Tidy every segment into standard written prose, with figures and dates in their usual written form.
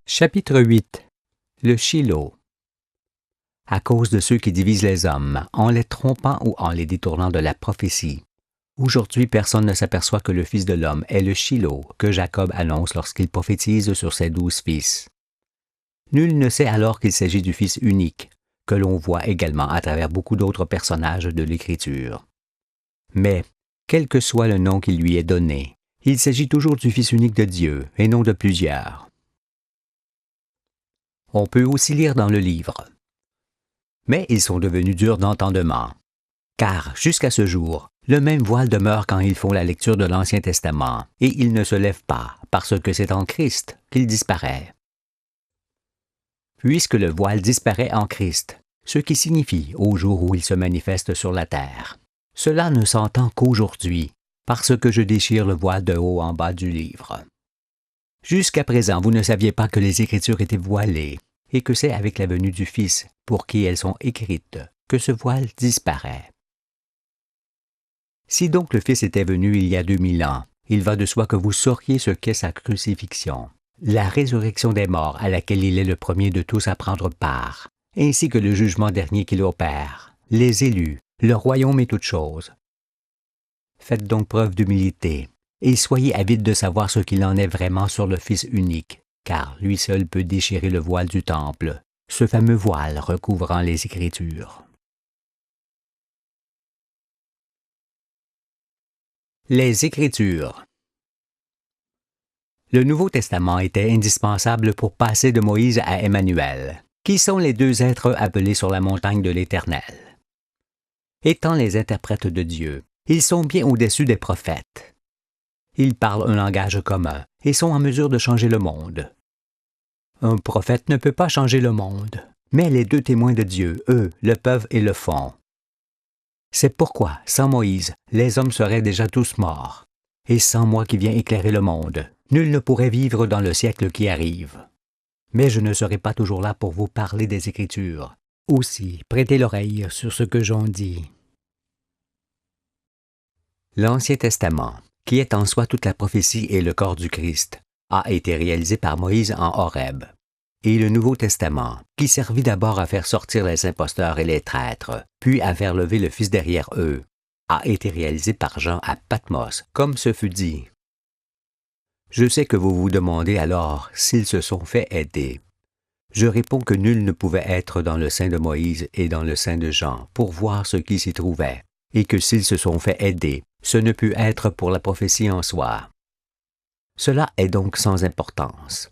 Chapitre 8. Le Shiloh. À cause de ceux qui divisent les hommes, en les trompant ou en les détournant de la prophétie. Aujourd'hui, personne ne s'aperçoit que le Fils de l'homme est le Shiloh que Jacob annonce lorsqu'il prophétise sur ses 12 fils. Nul ne sait alors qu'il s'agit du Fils unique, que l'on voit également à travers beaucoup d'autres personnages de l'Écriture. Mais, quel que soit le nom qui lui est donné, il s'agit toujours du Fils unique de Dieu et non de plusieurs. On peut aussi lire dans le livre. Mais ils sont devenus durs d'entendement. Car, jusqu'à ce jour, le même voile demeure quand ils font la lecture de l'Ancien Testament, et il ne se lève pas, parce que c'est en Christ qu'il disparaît. Puisque le voile disparaît en Christ, ce qui signifie au jour où il se manifeste sur la terre. Cela ne s'entend qu'aujourd'hui, parce que je déchire le voile de haut en bas du livre. Jusqu'à présent, vous ne saviez pas que les Écritures étaient voilées, et que c'est avec la venue du Fils, pour qui elles sont écrites, que ce voile disparaît. Si donc le Fils était venu il y a 2000 ans, il va de soi que vous sauriez ce qu'est sa crucifixion, la résurrection des morts à laquelle il est le premier de tous à prendre part, ainsi que le jugement dernier qu'il opère, les élus, le royaume et toutes choses. Faites donc preuve d'humilité, et soyez avides de savoir ce qu'il en est vraiment sur le Fils unique, car lui seul peut déchirer le voile du temple, ce fameux voile recouvrant les Écritures. Les Écritures. Le Nouveau Testament était indispensable pour passer de Moïse à Emmanuel, qui sont les deux êtres appelés sur la montagne de l'Éternel. Étant les interprètes de Dieu, ils sont bien au-dessus des prophètes. Ils parlent un langage commun et sont en mesure de changer le monde. Un prophète ne peut pas changer le monde, mais les deux témoins de Dieu, eux, le peuvent et le font. C'est pourquoi, sans Moïse, les hommes seraient déjà tous morts, et sans moi qui viens éclairer le monde, nul ne pourrait vivre dans le siècle qui arrive. Mais je ne serai pas toujours là pour vous parler des Écritures. Aussi, prêtez l'oreille sur ce que j'en dis. L'Ancien Testament, qui est en soi toute la prophétie et le corps du Christ, a été réalisé par Moïse en Horeb. Et le Nouveau Testament, qui servit d'abord à faire sortir les imposteurs et les traîtres, puis à faire lever le Fils derrière eux, a été réalisé par Jean à Patmos, comme ce fut dit. Je sais que vous vous demandez alors s'ils se sont fait aider. Je réponds que nul ne pouvait être dans le sein de Moïse et dans le sein de Jean pour voir ce qui s'y trouvait, et que s'ils se sont fait aider, ce ne put être pour la prophétie en soi. Cela est donc sans importance.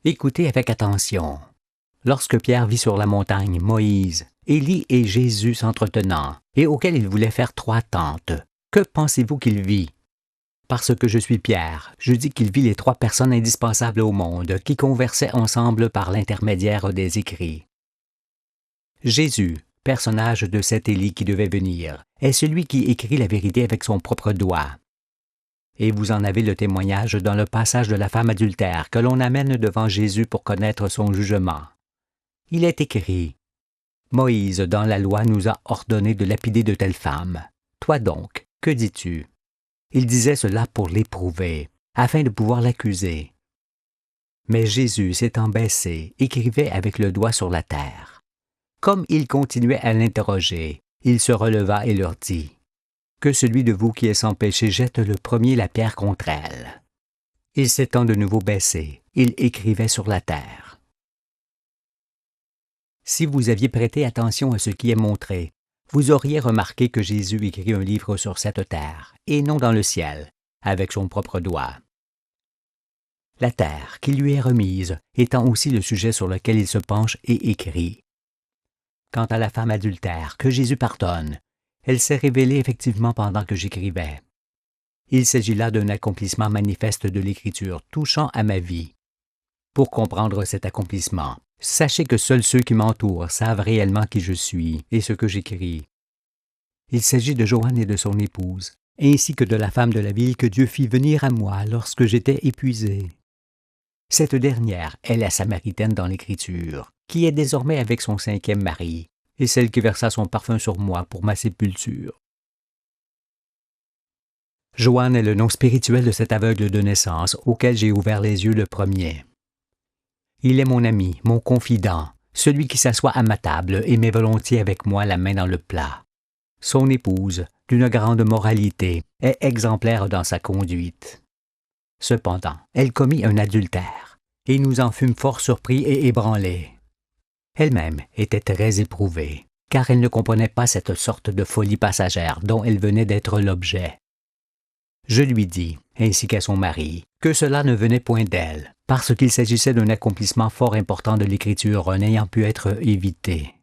Écoutez avec attention. Lorsque Pierre vit sur la montagne Moïse, Élie et Jésus s'entretenant, et auquel il voulait faire 3 tentes, que pensez-vous qu'il vit? Parce que je suis Pierre, je dis qu'il vit les 3 personnes indispensables au monde qui conversaient ensemble par l'intermédiaire des écrits. Jésus, personnage de cet Élie qui devait venir, est celui qui écrit la vérité avec son propre doigt. Et vous en avez le témoignage dans le passage de la femme adultère que l'on amène devant Jésus pour connaître son jugement. Il est écrit « Moïse, dans la loi, nous a ordonné de lapider de telles femmes. Toi donc, que dis-tu? » Il disait cela pour l'éprouver, afin de pouvoir l'accuser. Mais Jésus, s'étant baissé, écrivait avec le doigt sur la terre. Comme il continuait à l'interroger, il se releva et leur dit « Que celui de vous qui est sans péché jette le premier la pierre contre elle. » Il s'étant de nouveau baissé, il écrivait sur la terre. Si vous aviez prêté attention à ce qui est montré, vous auriez remarqué que Jésus écrit un livre sur cette terre, et non dans le ciel, avec son propre doigt. La terre qui lui est remise étant aussi le sujet sur lequel il se penche et écrit. Quant à la femme adultère, que Jésus pardonne, elle s'est révélée effectivement pendant que j'écrivais. Il s'agit là d'un accomplissement manifeste de l'Écriture touchant à ma vie. Pour comprendre cet accomplissement, sachez que seuls ceux qui m'entourent savent réellement qui je suis et ce que j'écris. Il s'agit de Joanne et de son épouse, ainsi que de la femme de la ville que Dieu fit venir à moi lorsque j'étais épuisé. Cette dernière est la Samaritaine dans l'Écriture, qui est désormais avec son 5e mari, et celle qui versa son parfum sur moi pour ma sépulture. Joanne est le nom spirituel de cet aveugle de naissance auquel j'ai ouvert les yeux le premier. Il est mon ami, mon confident, celui qui s'assoit à ma table et met volontiers avec moi la main dans le plat. Son épouse, d'une grande moralité, est exemplaire dans sa conduite. Cependant, elle commit un adultère, et nous en fûmes fort surpris et ébranlés. Elle-même était très éprouvée, car elle ne comprenait pas cette sorte de folie passagère dont elle venait d'être l'objet. Je lui dis, ainsi qu'à son mari, que cela ne venait point d'elle, parce qu'il s'agissait d'un accomplissement fort important de l'Écriture n'ayant pu être évité.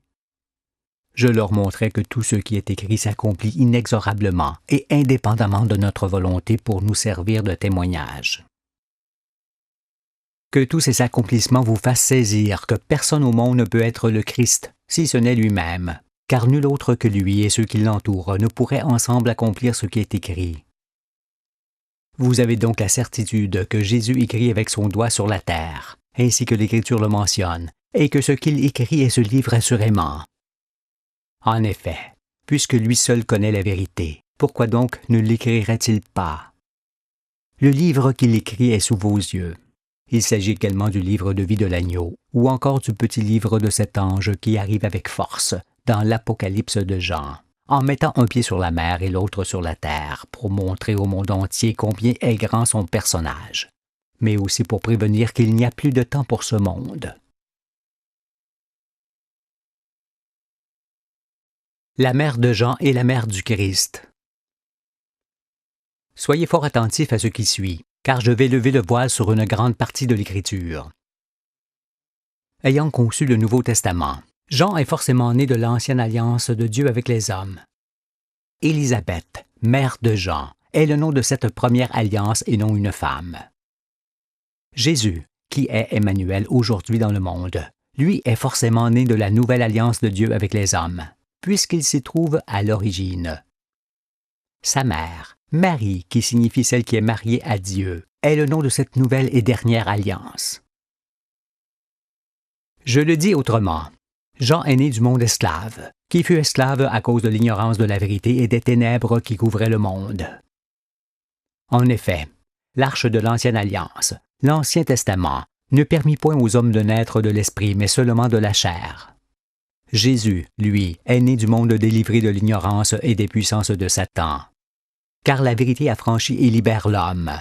Je leur montrai que tout ce qui est écrit s'accomplit inexorablement et indépendamment de notre volonté pour nous servir de témoignage. Que tous ces accomplissements vous fassent saisir que personne au monde ne peut être le Christ, si ce n'est lui-même, car nul autre que lui et ceux qui l'entourent ne pourraient ensemble accomplir ce qui est écrit. Vous avez donc la certitude que Jésus écrit avec son doigt sur la terre, ainsi que l'Écriture le mentionne, et que ce qu'il écrit est ce livre assurément. En effet, puisque lui seul connaît la vérité, pourquoi donc ne l'écrirait-il pas? Le livre qu'il écrit est sous vos yeux. Il s'agit également du livre de vie de l'agneau, ou encore du petit livre de cet ange qui arrive avec force dans l'Apocalypse de Jean, en mettant un pied sur la mer et l'autre sur la terre, pour montrer au monde entier combien est grand son personnage, mais aussi pour prévenir qu'il n'y a plus de temps pour ce monde. La mère de Jean et la mère du Christ. Soyez fort attentifs à ce qui suit, car je vais lever le voile sur une grande partie de l'Écriture. Ayant conçu le Nouveau Testament, Jean est forcément né de l'ancienne alliance de Dieu avec les hommes. Élisabeth, mère de Jean, est le nom de cette première alliance et non une femme. Jésus, qui est Emmanuel aujourd'hui dans le monde, lui est forcément né de la nouvelle alliance de Dieu avec les hommes, puisqu'il s'y trouve à l'origine. Sa mère, Marie, qui signifie celle qui est mariée à Dieu, est le nom de cette nouvelle et dernière alliance. Je le dis autrement, Jean est né du monde esclave, qui fut esclave à cause de l'ignorance de la vérité et des ténèbres qui couvraient le monde. En effet, l'arche de l'Ancienne Alliance, l'Ancien Testament, ne permit point aux hommes de naître de l'esprit, mais seulement de la chair. Jésus, lui, est né du monde délivré de l'ignorance et des puissances de Satan. Car la vérité affranchit et libère l'homme.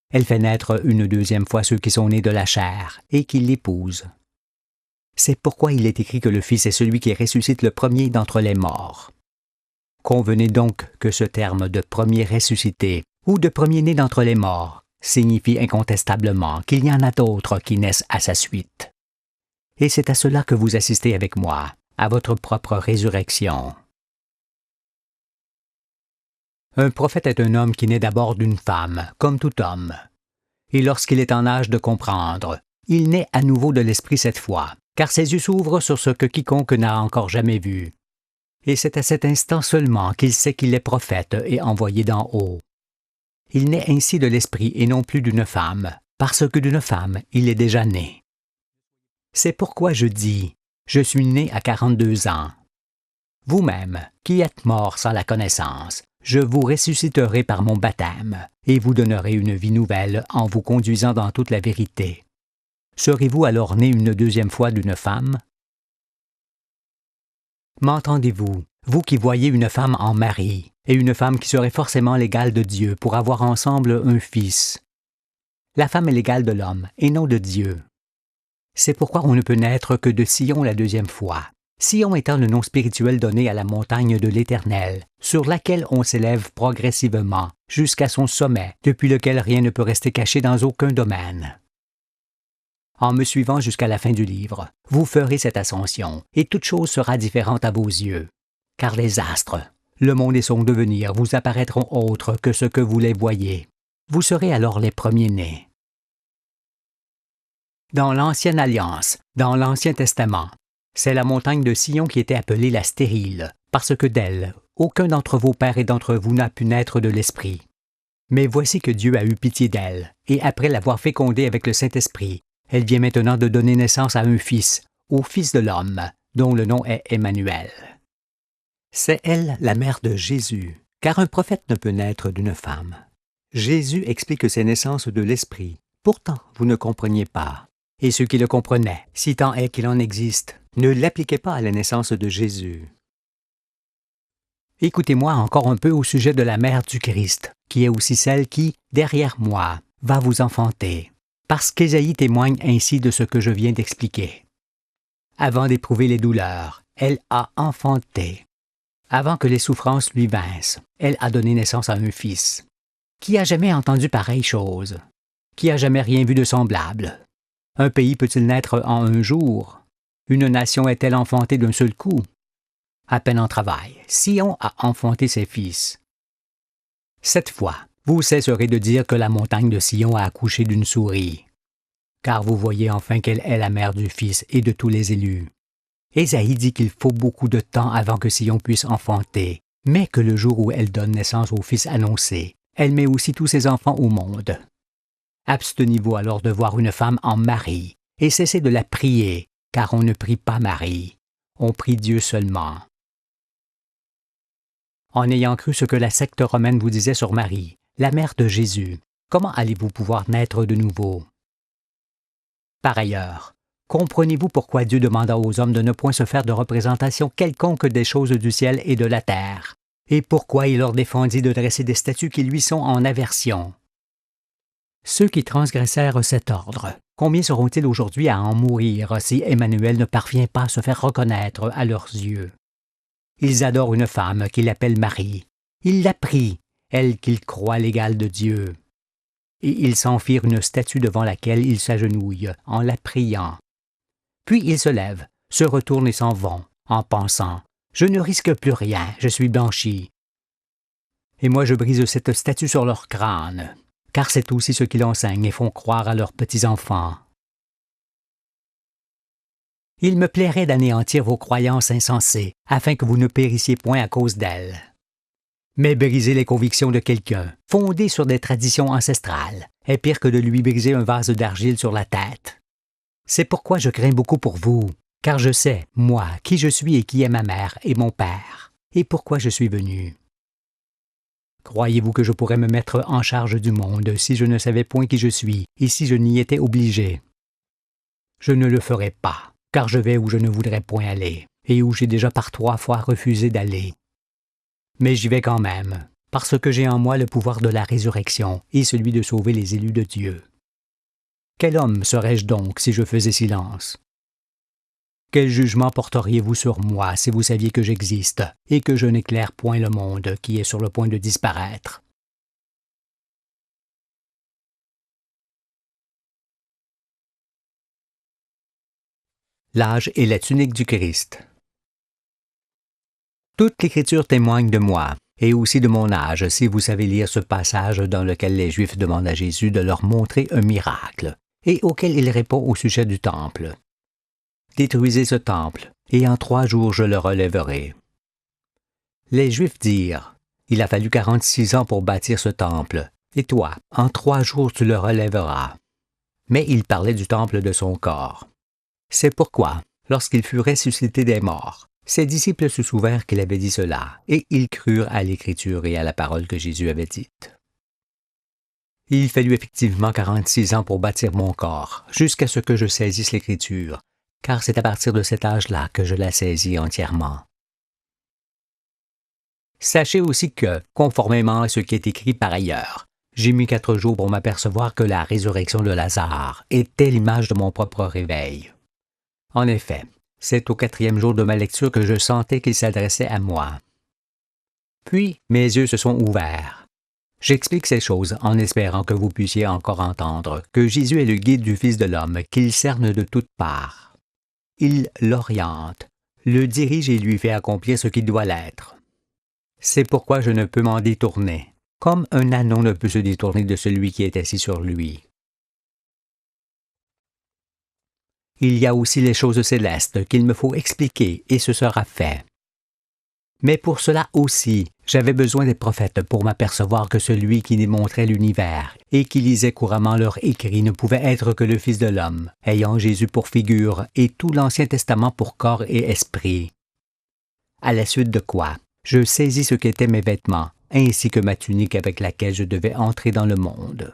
Elle fait naître une deuxième fois ceux qui sont nés de la chair et qui l'épousent. C'est pourquoi il est écrit que le Fils est celui qui ressuscite le premier d'entre les morts. Convenez donc que ce terme de premier ressuscité ou de premier-né d'entre les morts signifie incontestablement qu'il y en a d'autres qui naissent à sa suite. Et c'est à cela que vous assistez avec moi, à votre propre résurrection. Un prophète est un homme qui naît d'abord d'une femme, comme tout homme. Et lorsqu'il est en âge de comprendre, il naît à nouveau de l'esprit cette fois, car ses yeux s'ouvrent sur ce que quiconque n'a encore jamais vu. Et c'est à cet instant seulement qu'il sait qu'il est prophète et envoyé d'en haut. Il naît ainsi de l'esprit et non plus d'une femme, parce que d'une femme il est déjà né. C'est pourquoi je dis, je suis né à 42 ans. Vous-même, qui êtes morts sans la connaissance, je vous ressusciterai par mon baptême, et vous donnerai une vie nouvelle en vous conduisant dans toute la vérité. Serez-vous alors né une deuxième fois d'une femme? M'entendez-vous, vous qui voyez une femme en mari, et une femme qui serait forcément l'égale de Dieu pour avoir ensemble un fils? La femme est l'égale de l'homme, et non de Dieu. C'est pourquoi on ne peut naître que de Sion la deuxième fois, Sion étant le nom spirituel donné à la montagne de l'Éternel, sur laquelle on s'élève progressivement, jusqu'à son sommet, depuis lequel rien ne peut rester caché dans aucun domaine. En me suivant jusqu'à la fin du livre, vous ferez cette ascension, et toute chose sera différente à vos yeux. Car les astres, le monde et son devenir vous apparaîtront autres que ce que vous les voyez. Vous serez alors les premiers-nés. Dans l'Ancienne Alliance, dans l'Ancien Testament, c'est la montagne de Sion qui était appelée la stérile, parce que d'elle, aucun d'entre vos pères et d'entre vous n'a pu naître de l'Esprit. Mais voici que Dieu a eu pitié d'elle, et après l'avoir fécondée avec le Saint-Esprit, elle vient maintenant de donner naissance à un fils, au Fils de l'homme, dont le nom est Emmanuel. C'est elle la mère de Jésus, car un prophète ne peut naître d'une femme, Jésus explique ces naissances de l'Esprit. Pourtant, vous ne compreniez pas. Et ceux qui le comprenaient, si tant est qu'il en existe, ne l'appliquaient pas à la naissance de Jésus. Écoutez-moi encore un peu au sujet de la mère du Christ, qui est aussi celle qui, derrière moi, va vous enfanter, parce qu'Ésaïe témoigne ainsi de ce que je viens d'expliquer. Avant d'éprouver les douleurs, elle a enfanté. Avant que les souffrances lui vinssent, elle a donné naissance à un fils. Qui a jamais entendu pareille chose? Qui a jamais rien vu de semblable? Un pays peut-il naître en un jour? Une nation est-elle enfantée d'un seul coup? À peine en travail, Sion a enfanté ses fils. Cette fois, vous cesserez de dire que la montagne de Sion a accouché d'une souris, car vous voyez enfin qu'elle est la mère du Fils et de tous les élus. Ésaïe dit qu'il faut beaucoup de temps avant que Sion puisse enfanter, mais que le jour où elle donne naissance au Fils annoncé, elle met aussi tous ses enfants au monde. Abstenez-vous alors de voir une femme en Marie, et cessez de la prier, car on ne prie pas Marie, on prie Dieu seulement. En ayant cru ce que la secte romaine vous disait sur Marie, la mère de Jésus, comment allez-vous pouvoir naître de nouveau? Par ailleurs, comprenez-vous pourquoi Dieu demanda aux hommes de ne point se faire de représentation quelconque des choses du ciel et de la terre, et pourquoi il leur défendit de dresser des statues qui lui sont en aversion? Ceux qui transgressèrent cet ordre, combien seront-ils aujourd'hui à en mourir si Emmanuel ne parvient pas à se faire reconnaître à leurs yeux? Ils adorent une femme qu'ils appellent Marie. Ils la prient, elle qu'ils croient l'égale de Dieu. Et ils s'en firent une statue devant laquelle ils s'agenouillent, en la priant. Puis ils se lèvent, se retournent et s'en vont, en pensant « Je ne risque plus rien, je suis blanchi. » Et moi je brise cette statue sur leur crâne, car c'est aussi ce qu'ils enseignent et font croire à leurs petits-enfants. Il me plairait d'anéantir vos croyances insensées, afin que vous ne périssiez point à cause d'elles. Mais briser les convictions de quelqu'un, fondées sur des traditions ancestrales, est pire que de lui briser un vase d'argile sur la tête. C'est pourquoi je crains beaucoup pour vous, car je sais, moi, qui je suis et qui est ma mère et mon père, et pourquoi je suis venu. Croyez-vous que je pourrais me mettre en charge du monde si je ne savais point qui je suis et si je n'y étais obligé? Je ne le ferai pas, car je vais où je ne voudrais point aller, et où j'ai déjà par 3 fois refusé d'aller. Mais j'y vais quand même, parce que j'ai en moi le pouvoir de la résurrection et celui de sauver les élus de Dieu. Quel homme serais-je donc si je faisais silence? Quel jugement porteriez-vous sur moi si vous saviez que j'existe et que je n'éclaire point le monde qui est sur le point de disparaître? L'âge et la tunique du Christ. Toute l'Écriture témoigne de moi, et aussi de mon âge, si vous savez lire ce passage dans lequel les Juifs demandent à Jésus de leur montrer un miracle, et auquel il répond au sujet du temple. « Détruisez ce temple, et en 3 jours je le relèverai. » Les Juifs dirent, « Il a fallu 46 ans pour bâtir ce temple, et toi, en 3 jours tu le relèveras. » Mais il parlait du temple de son corps. C'est pourquoi, lorsqu'il fut ressuscité des morts, ses disciples se souvinrent qu'il avait dit cela, et ils crurent à l'Écriture et à la parole que Jésus avait dite. Il fallut effectivement 46 ans pour bâtir mon corps, jusqu'à ce que je saisisse l'Écriture, car c'est à partir de cet âge-là que je la saisis entièrement. Sachez aussi que, conformément à ce qui est écrit par ailleurs, j'ai mis 4 jours pour m'apercevoir que la résurrection de Lazare était l'image de mon propre réveil. En effet, c'est au 4e jour de ma lecture que je sentais qu'il s'adressait à moi. Puis, mes yeux se sont ouverts. J'explique ces choses en espérant que vous puissiez encore entendre que Jésus est le guide du Fils de l'homme, qu'il cerne de toutes parts. Il l'oriente, le dirige et lui fait accomplir ce qui doit l'être. C'est pourquoi je ne peux m'en détourner, comme un ânon ne peut se détourner de celui qui est assis sur lui. Il y a aussi les choses célestes qu'il me faut expliquer et ce sera fait. Mais pour cela aussi, j'avais besoin des prophètes pour m'apercevoir que celui qui démontrait l'univers et qui lisait couramment leurs écrits ne pouvait être que le Fils de l'homme, ayant Jésus pour figure et tout l'Ancien Testament pour corps et esprit. À la suite de quoi, je saisis ce qu'étaient mes vêtements, ainsi que ma tunique avec laquelle je devais entrer dans le monde.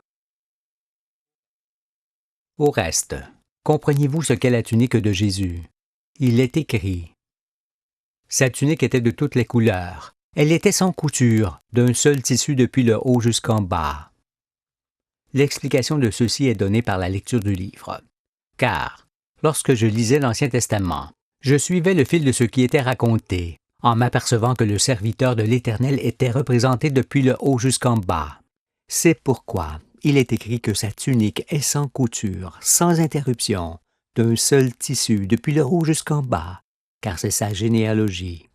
Au reste, comprenez-vous ce qu'est la tunique de Jésus? Il est écrit. Sa tunique était de toutes les couleurs. Elle était sans couture, d'un seul tissu depuis le haut jusqu'en bas. L'explication de ceci est donnée par la lecture du livre. Car, lorsque je lisais l'Ancien Testament, je suivais le fil de ce qui était raconté, en m'apercevant que le serviteur de l'Éternel était représenté depuis le haut jusqu'en bas. C'est pourquoi il est écrit que sa tunique est sans couture, sans interruption, d'un seul tissu depuis le haut jusqu'en bas, car c'est sa généalogie.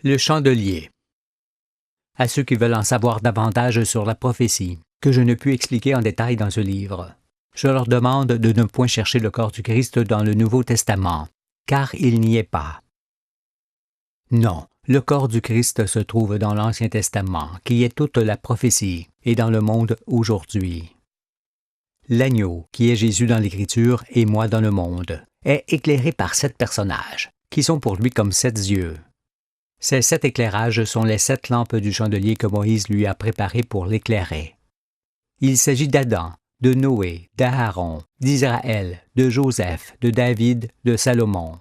Le chandelier. À ceux qui veulent en savoir davantage sur la prophétie, que je ne puis expliquer en détail dans ce livre, je leur demande de ne point chercher le corps du Christ dans le Nouveau Testament, car il n'y est pas. Non, le corps du Christ se trouve dans l'Ancien Testament, qui est toute la prophétie, et dans le monde aujourd'hui. L'agneau, qui est Jésus dans l'Écriture et moi dans le monde, est éclairé par 7 personnages, qui sont pour lui comme 7 yeux. Ces 7 éclairages sont les 7 lampes du chandelier que Moïse lui a préparées pour l'éclairer. Il s'agit d'Adam, de Noé, d'Aaron, d'Israël, de Joseph, de David, de Salomon.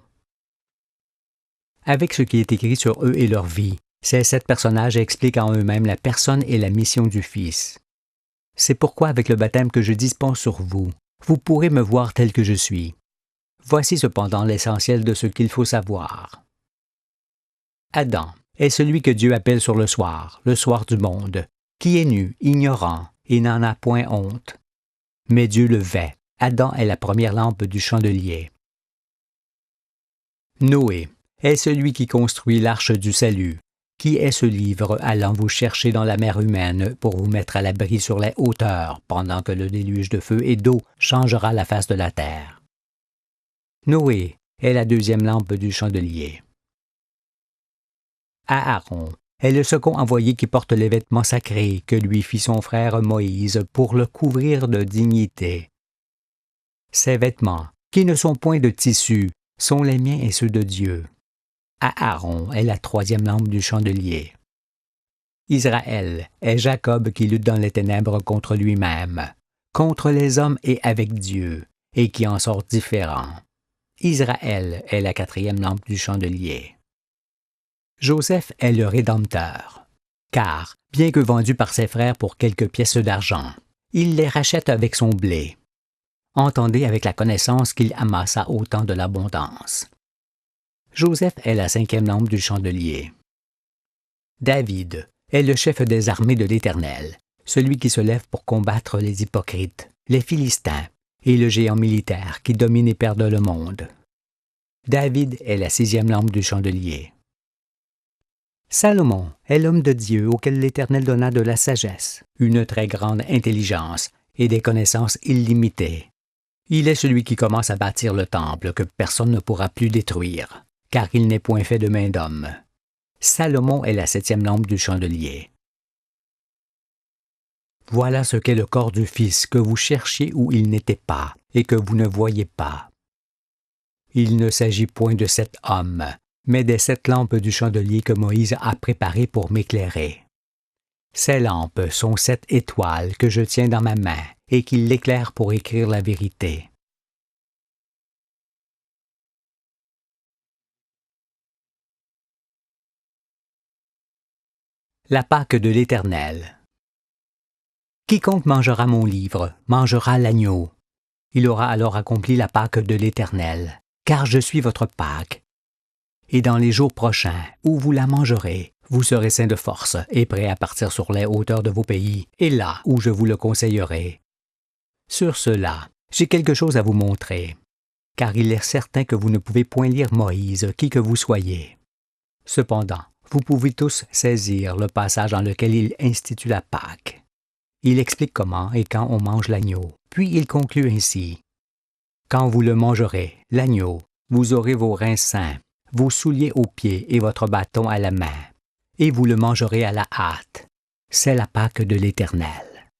Avec ce qui est écrit sur eux et leur vie, ces 7 personnages expliquent en eux-mêmes la personne et la mission du Fils. C'est pourquoi avec le baptême que je dispense sur vous, vous pourrez me voir tel que je suis. Voici cependant l'essentiel de ce qu'il faut savoir. Adam est celui que Dieu appelle sur le soir du monde, qui est nu, ignorant, et n'en a point honte. Mais Dieu le vêt. Adam est la première lampe du chandelier. Noé est celui qui construit l'arche du salut, qui est ce livre allant vous chercher dans la mer humaine pour vous mettre à l'abri sur les hauteurs, pendant que le déluge de feu et d'eau changera la face de la terre. Noé est la deuxième lampe du chandelier. Aaron est le second envoyé qui porte les vêtements sacrés que lui fit son frère Moïse pour le couvrir de dignité. Ces vêtements, qui ne sont point de tissu, sont les miens et ceux de Dieu. Aaron est la troisième lampe du chandelier. Israël est Jacob qui lutte dans les ténèbres contre lui-même, contre les hommes et avec Dieu, et qui en sort différent. Israël est la quatrième lampe du chandelier. Joseph est le Rédempteur, car, bien que vendu par ses frères pour quelques pièces d'argent, il les rachète avec son blé. Entendez avec la connaissance qu'il amassa au temps de l'abondance. Joseph est la cinquième lampe du chandelier. David est le chef des armées de l'Éternel, celui qui se lève pour combattre les hypocrites, les Philistins, et le géant militaire qui domine et perd le monde. David est la sixième lampe du chandelier. Salomon est l'homme de Dieu auquel l'Éternel donna de la sagesse, une très grande intelligence et des connaissances illimitées. Il est celui qui commence à bâtir le temple que personne ne pourra plus détruire, car il n'est point fait de main d'homme. Salomon est la septième lampe du chandelier. Voilà ce qu'est le corps du Fils que vous cherchiez où il n'était pas et que vous ne voyez pas. Il ne s'agit point de 7 hommes, mais des 7 lampes du chandelier que Moïse a préparées pour m'éclairer. Ces lampes sont 7 étoiles que je tiens dans ma main et qui l'éclairent pour écrire la vérité. La Pâque de l'Éternel. Quiconque mangera mon livre mangera l'agneau. Il aura alors accompli la Pâque de l'Éternel, car je suis votre Pâque. Et dans les jours prochains, où vous la mangerez, vous serez saints de force et prêts à partir sur les hauteurs de vos pays, et là où je vous le conseillerai. Sur cela, j'ai quelque chose à vous montrer, car il est certain que vous ne pouvez point lire Moïse, qui que vous soyez. Cependant, vous pouvez tous saisir le passage dans lequel il institue la Pâque. Il explique comment et quand on mange l'agneau, puis il conclut ainsi. Quand vous le mangerez, l'agneau, vous aurez vos reins sains, vos souliers aux pieds et votre bâton à la main, et vous le mangerez à la hâte. C'est la Pâque de l'Éternel.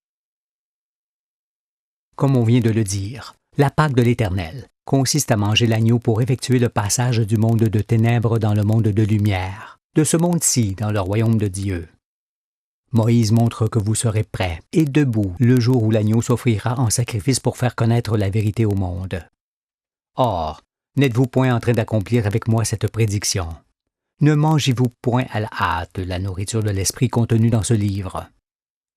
Comme on vient de le dire, la Pâque de l'Éternel, consiste à manger l'agneau pour effectuer le passage du monde de ténèbres dans le monde de lumière, de ce monde-ci dans le royaume de Dieu. Moïse montre que vous serez prêts et debout le jour où l'agneau s'offrira en sacrifice pour faire connaître la vérité au monde. Or, n'êtes-vous point en train d'accomplir avec moi cette prédiction? Ne mangez-vous point à la hâte la nourriture de l'esprit contenue dans ce livre?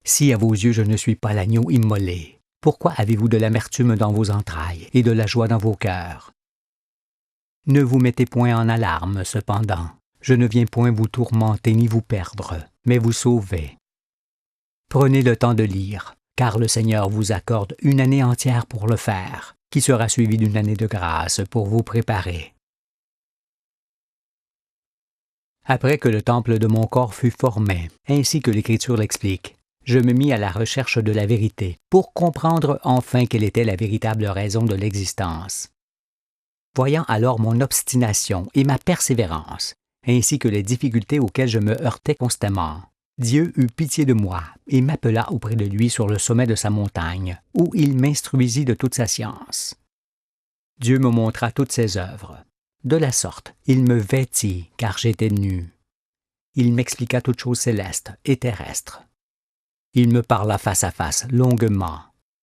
Si à vos yeux je ne suis pas l'agneau immolé, pourquoi avez-vous de l'amertume dans vos entrailles et de la joie dans vos cœurs? Ne vous mettez point en alarme, cependant. Je ne viens point vous tourmenter ni vous perdre, mais vous sauver. Prenez le temps de lire, car le Seigneur vous accorde une année entière pour le faire, qui sera suivie d'une année de grâce pour vous préparer. Après que le temple de mon corps fut formé, ainsi que l'Écriture l'explique, je me mis à la recherche de la vérité, pour comprendre enfin quelle était la véritable raison de l'existence. Voyant alors mon obstination et ma persévérance, ainsi que les difficultés auxquelles je me heurtais constamment, Dieu eut pitié de moi et m'appela auprès de lui sur le sommet de sa montagne, où il m'instruisit de toute sa science. Dieu me montra toutes ses œuvres. De la sorte, il me vêtit, car j'étais nu. Il m'expliqua toutes choses célestes et terrestres. Il me parla face à face, longuement,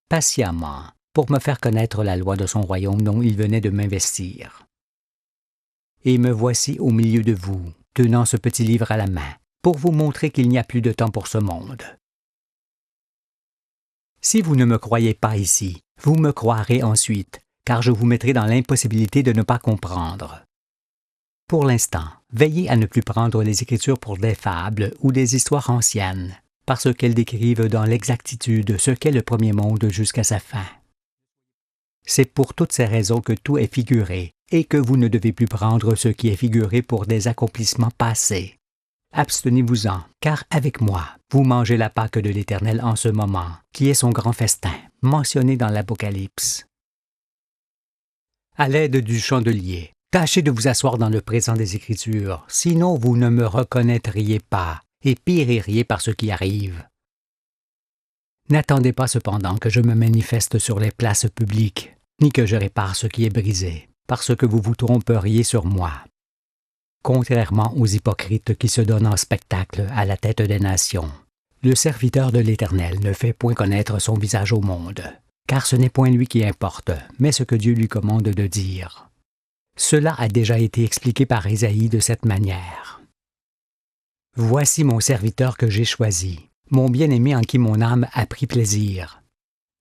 patiemment, pour me faire connaître la loi de son royaume dont il venait de m'investir. Et me voici au milieu de vous, tenant ce petit livre à la main, pour vous montrer qu'il n'y a plus de temps pour ce monde. Si vous ne me croyez pas ici, vous me croirez ensuite, car je vous mettrai dans l'impossibilité de ne pas comprendre. Pour l'instant, veillez à ne plus prendre les Écritures pour des fables ou des histoires anciennes, parce qu'elles décrivent dans l'exactitude ce qu'est le premier monde jusqu'à sa fin. C'est pour toutes ces raisons que tout est figuré, et que vous ne devez plus prendre ce qui est figuré pour des accomplissements passés. Abstenez-vous-en, car avec moi, vous mangez la Pâque de l'Éternel en ce moment, qui est son grand festin, mentionné dans l'Apocalypse. À l'aide du chandelier, tâchez de vous asseoir dans le présent des Écritures, sinon vous ne me reconnaîtriez pas et péririez par ce qui arrive. N'attendez pas cependant que je me manifeste sur les places publiques, ni que je répare ce qui est brisé, parce que vous vous tromperiez sur moi. Contrairement aux hypocrites qui se donnent en spectacle à la tête des nations, le serviteur de l'Éternel ne fait point connaître son visage au monde, car ce n'est point lui qui importe, mais ce que Dieu lui commande de dire. Cela a déjà été expliqué par Ésaïe de cette manière. « Voici mon serviteur que j'ai choisi, mon bien-aimé en qui mon âme a pris plaisir.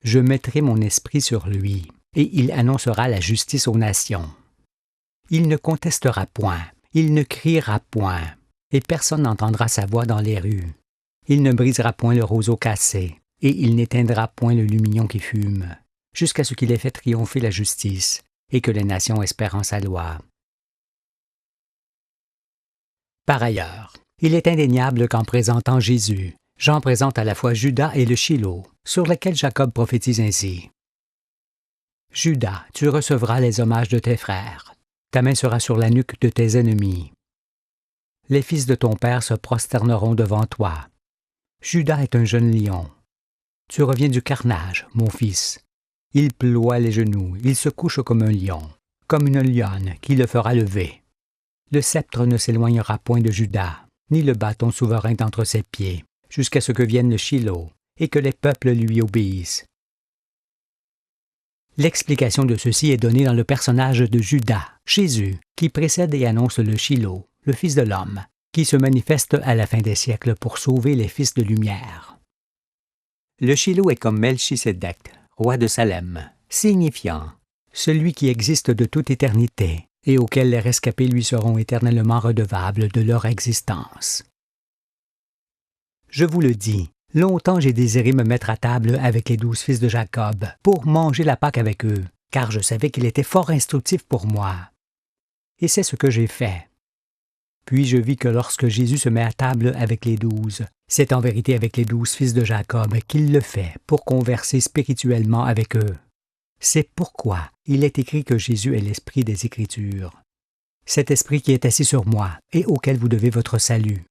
Je mettrai mon esprit sur lui, et il annoncera la justice aux nations. Il ne contestera point, il ne criera point, et personne n'entendra sa voix dans les rues. Il ne brisera point le roseau cassé, et il n'éteindra point le lumignon qui fume, jusqu'à ce qu'il ait fait triompher la justice, et que les nations espèrent en sa loi. Par ailleurs, il est indéniable qu'en présentant Jésus, Jean présente à la fois Judas et le Shilo, sur lesquels Jacob prophétise ainsi. « Judas, tu recevras les hommages de tes frères. Ta main sera sur la nuque de tes ennemis. Les fils de ton père se prosterneront devant toi. Judas est un jeune lion. Tu reviens du carnage, mon fils. Il ploie les genoux, il se couche comme un lion, comme une lionne qui le fera lever. Le sceptre ne s'éloignera point de Judas, ni le bâton souverain d'entre ses pieds, jusqu'à ce que vienne le Shilo, et que les peuples lui obéissent. » L'explication de ceci est donnée dans le personnage de Judas, Jésus, qui précède et annonce le Shilo, le Fils de l'homme, qui se manifeste à la fin des siècles pour sauver les fils de lumière. Le Shilo est comme Melchisédek, roi de Salem, signifiant « celui qui existe de toute éternité » et auquel les rescapés lui seront éternellement redevables de leur existence. Je vous le dis, longtemps j'ai désiré me mettre à table avec les 12 fils de Jacob pour manger la Pâque avec eux, car je savais qu'il était fort instructif pour moi. Et c'est ce que j'ai fait. Puis je vis que lorsque Jésus se met à table avec les 12, c'est en vérité avec les 12 fils de Jacob qu'il le fait pour converser spirituellement avec eux. C'est pourquoi il est écrit que Jésus est l'esprit des Écritures. Cet esprit qui est assis sur moi et auquel vous devez votre salut.